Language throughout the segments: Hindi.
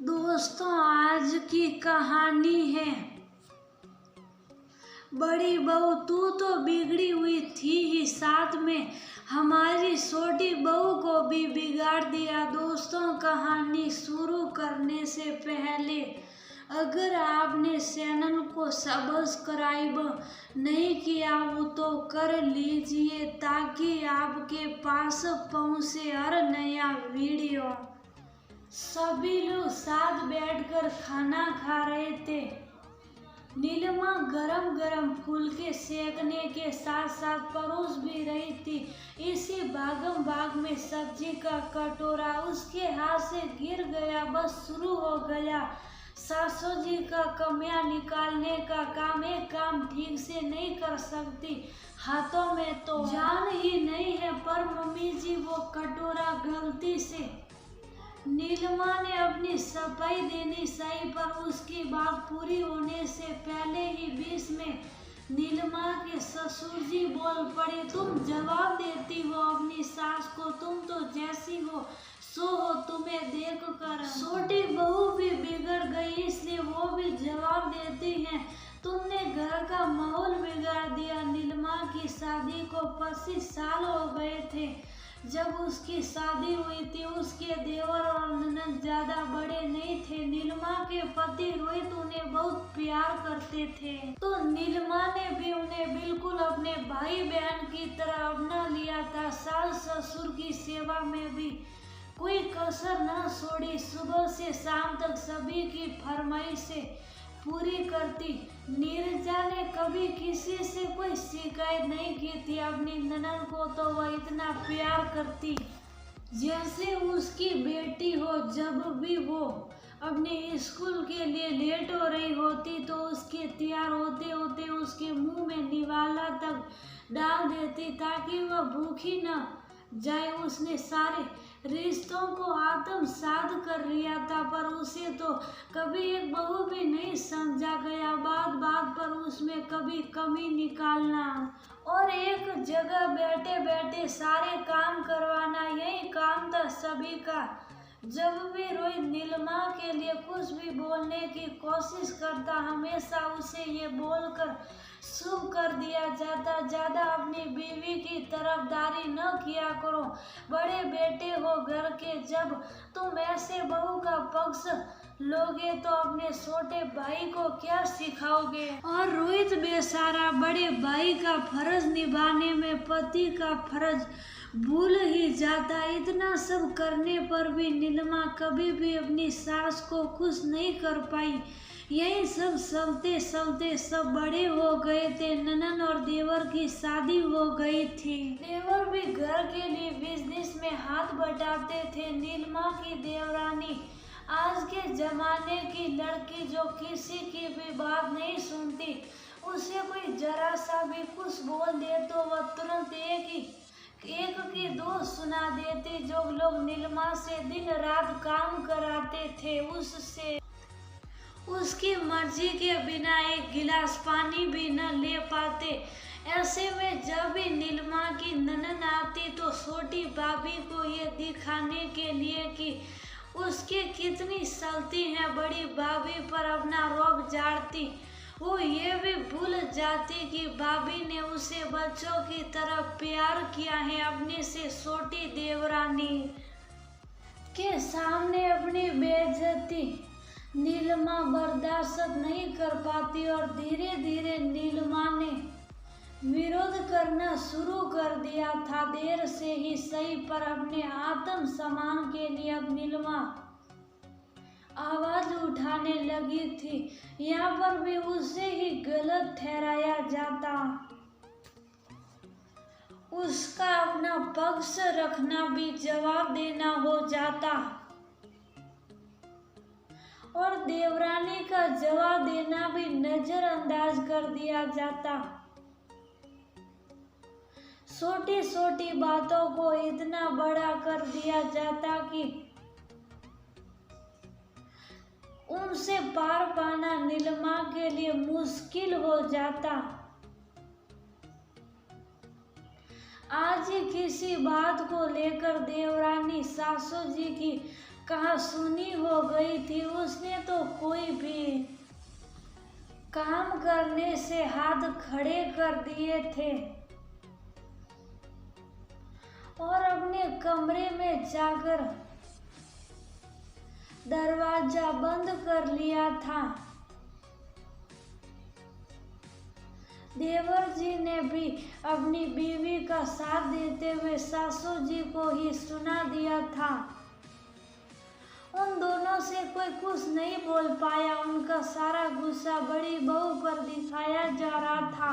दोस्तों, आज की कहानी है। बड़ी बहू, तू तो बिगड़ी हुई थी ही, साथ में हमारी छोटी बहू को भी बिगाड़ दिया। दोस्तों, कहानी शुरू करने से पहले अगर आपने चैनल को सब्सक्राइब नहीं किया हो तो कर लीजिए, ताकि आपके पास पहुंचे हर नया वीडियो। सभी लोग साथ बैठकर खाना खा रहे थे। नीलिमा गरम गरम फुलके सेकने के साथ साथ परोस भी रही थी। इसी भागम भाग में सब्जी का कटोरा उसके हाथ से गिर गया। बस शुरू हो गया सासू जी का कमियां निकालने का काम। एक काम ठीक से नहीं कर सकती, हाथों में तो जान ही नहीं है। पर मम्मी जी, वो कटोरा गलती से। नीलिमा ने अपनी सफाई देनी सही, पर उसकी बात पूरी होने से पहले ही बीच में नीलिमा के ससुर जी बोल पड़े। तुम जवाब देती हो अपनी सास को? तुम तो जैसी हो सो हो, तुम्हें देख कर छोटी बहू भी बिगड़ गई, इसलिए वो भी जवाब देती हैं। तुमने घर का माहौल बिगाड़ दिया। नीलिमा की शादी को 25 साल हो गए थे। जब उसकी शादी हुई थी, उसके देवर और ननद ज्यादा बड़े नहीं थे। नीलिमा के पति रोहित उन्हें बहुत प्यार करते थे, तो नीलिमा ने भी उन्हें बिल्कुल अपने भाई बहन की तरह अपना लिया था। सास ससुर की सेवा में भी कोई कसर न छोड़ी। सुबह से शाम तक सभी की फरमाइशें पूरी करती। नीरजा ने कभी किसी से कोई शिकायत नहीं की थी। अपनी ननद को तो वह इतना प्यार करती जैसे उसकी बेटी हो। जब भी वो अपने स्कूल के लिए लेट हो रही होती तो उसके तैयार होते होते उसके मुंह में निवाला तक डाल देती, ताकि वह भूखी न जाए। उसने सारे रिश्तों को आत्मसात कर लिया था, पर उसे तो कभी एक बहू भी नहीं समझा गया। बात बात पर उसमें कभी कमी निकालना और एक जगह बैठे बैठे सारे काम करवाना, यही काम था सभी का। जब भी रोहित नीलिमा के लिए कुछ भी बोलने की कोशिश करता, हमेशा उसे ये बोलकर शुभ कर दिया जाता, ज्यादा अपनी बीवी की तरफदारी न किया करो। बड़े बेटे हो घर के, जब तुम ऐसे बहू का पक्ष लोगे तो अपने छोटे भाई को क्या सिखाओगे? और रोहित बेचारा बड़े भाई का फर्ज निभाने में पति का फर्ज भूल ही जाता। इतना सब करने पर भी नीलिमा कभी भी अपनी सास को खुश नहीं कर पाई। यही सब चलते चलते सब बड़े हो गए थे। ननद और देवर की शादी हो गई थी। देवर भी घर के लिए बिजनेस में हाथ बटाते थे। नीलिमा की देवरानी आज के जमाने की लड़की, जो किसी की भी बात नहीं सुनती। उसे कोई जरा सा भी कुछ बोल दे तो वह तुरंत एक की दो सुना देती। जो लोग नीलिमा से दिन रात काम कराते थे, उससे उसकी मर्जी के बिना एक गिलास पानी भी न ले पाते। ऐसे में जब भी नीलिमा की ननद आती तो छोटी भाभी को ये दिखाने के लिए कि उसके कितनी चलती हैं, बड़ी भाभी पर अपना रोब झाड़ती। वो ये भी भूल जाती कि भाभी ने उसे बच्चों की तरह प्यार किया है। अपने से छोटी देवरानी के सामने अपनी बेइज्जती नीलिमा बर्दाश्त नहीं कर पाती और धीरे धीरे नीलिमा ने विरोध करना शुरू कर दिया था। देर से ही सही, पर अपने आत्म सम्मान के लिए अब नीलिमा आवाज उठाने लगी थी। यहाँ पर भी उसे ही गलत ठहराया जाता। उसका अपना पक्ष रखना भी जवाब देना हो जाता और देवरानी का जवाब देना भी नजरअंदाज कर दिया जाता। छोटी छोटी बातों को इतना बड़ा कर दिया जाता कि उनसे पार पाना नीलिमा के लिए मुश्किल हो जाता। आज ही किसी बात को लेकर देवरानी सासू जी की कहाँ सुनी हो गई थी। उसने तो कोई भी काम करने से हाथ खड़े कर दिए थे और अपने कमरे में जाकर दरवाजा बंद कर लिया था। देवर जी ने भी अपनी बीवी का साथ देते हुए सासू जी को ही सुना दिया था। उन दोनों से कोई कुछ नहीं बोल पाया। उनका सारा गुस्सा बड़ी बहू पर दिखाया जा रहा था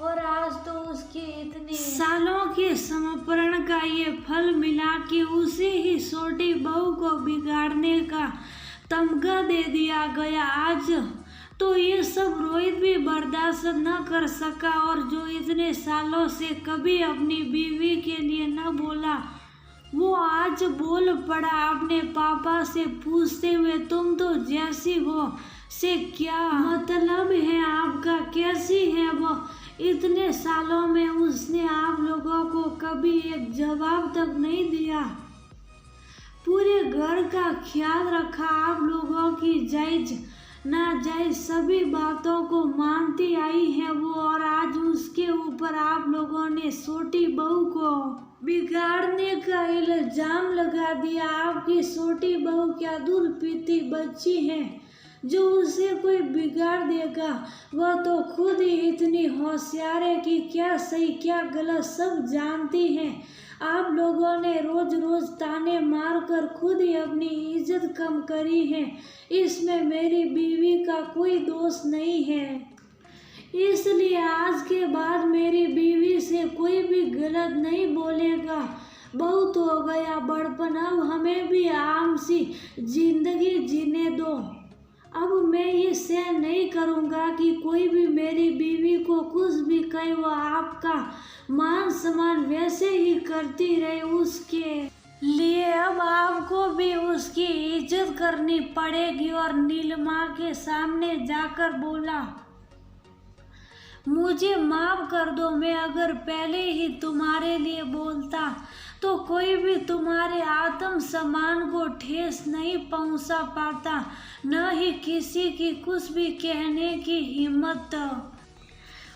और आज तो उसकी इतनी सालों के समर्पण का ये फल मिला कि उसे ही छोटी बहू को बिगाड़ने का तमगा दे दिया गया। आज तो ये सब रोहित भी बर्दाश्त न कर सका और जो इतने सालों से कभी अपनी बीवी के लिए न बोला वो आज बोल पड़ा अपने पापा से पूछते हुए, तुम तो जैसी हो से क्या मतलब है आपका, कैसी है वो। इतने सालों में उसने आप लोगों को कभी एक जवाब तक नहीं दिया। पूरे घर का ख्याल रखा, आप लोगों की जायज नाजायज सभी बातों को मानती आई है वो, और आज उसके ऊपर आप लोगों ने छोटी बहू को बिगाड़ने का इल्जाम लगा दिया। आपकी छोटी बहू क्या दूध पीती बच्ची है जो उसे कोई बिगाड़ देगा। वह तो खुद ही इतनी होशियार है कि क्या सही क्या गलत सब जानती है। आप लोगों ने रोज रोज ताने मार कर खुद ही अपनी इज्जत कम करी है। इसमें मेरी बीवी का कोई दोष नहीं है, इसलिए आज के बाद मेरी बीवी से कोई भी गलत नहीं बोलेगा। बहुत हो गया बड़पन, अब हमें भी आराम सी जिंदगी जीने दो। अब मैं ये सहन नहीं करूँगा कि कोई भी मेरी बीवी को कुछ भी कहे। वो आपका मान सम्मान वैसे ही करती रहे, उसके लिए अब आपको भी उसकी इज्जत करनी पड़ेगी। और नीलिमा के सामने जाकर बोला, मुझे माफ कर दो, मैं अगर पहले ही तुम्हारे लिए बोलता तो कोई भी तुम्हारे आत्म सम्मान को ठेस नहीं पहुंचा पाता, न ही किसी की कुछ भी कहने की हिम्मत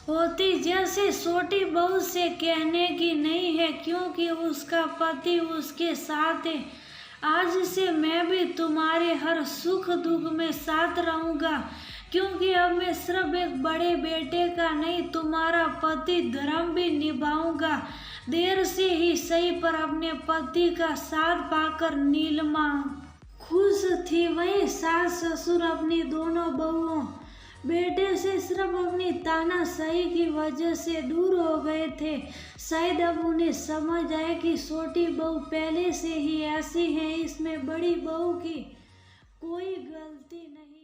होती। जैसे छोटी बहू से कहने की नहीं है, क्योंकि उसका पति उसके साथ है। आज से मैं भी तुम्हारे हर सुख दुख में साथ रहूँगा, क्योंकि अब मैं सिर्फ एक बड़े बेटे का नहीं तुम्हारा पति धर्म भी निभाऊंगा। देर से ही सही पर अपने पति का साथ पाकर नीलिमा खुश थी। वहीं सास ससुर अपनी दोनों बहुओं बेटे से सिर्फ अपनी तानाशाही की वजह से दूर हो गए थे। शायद अब उन्हें समझ आए कि छोटी बहू पहले से ही ऐसी है, इसमें बड़ी बहू की कोई गलती नहीं।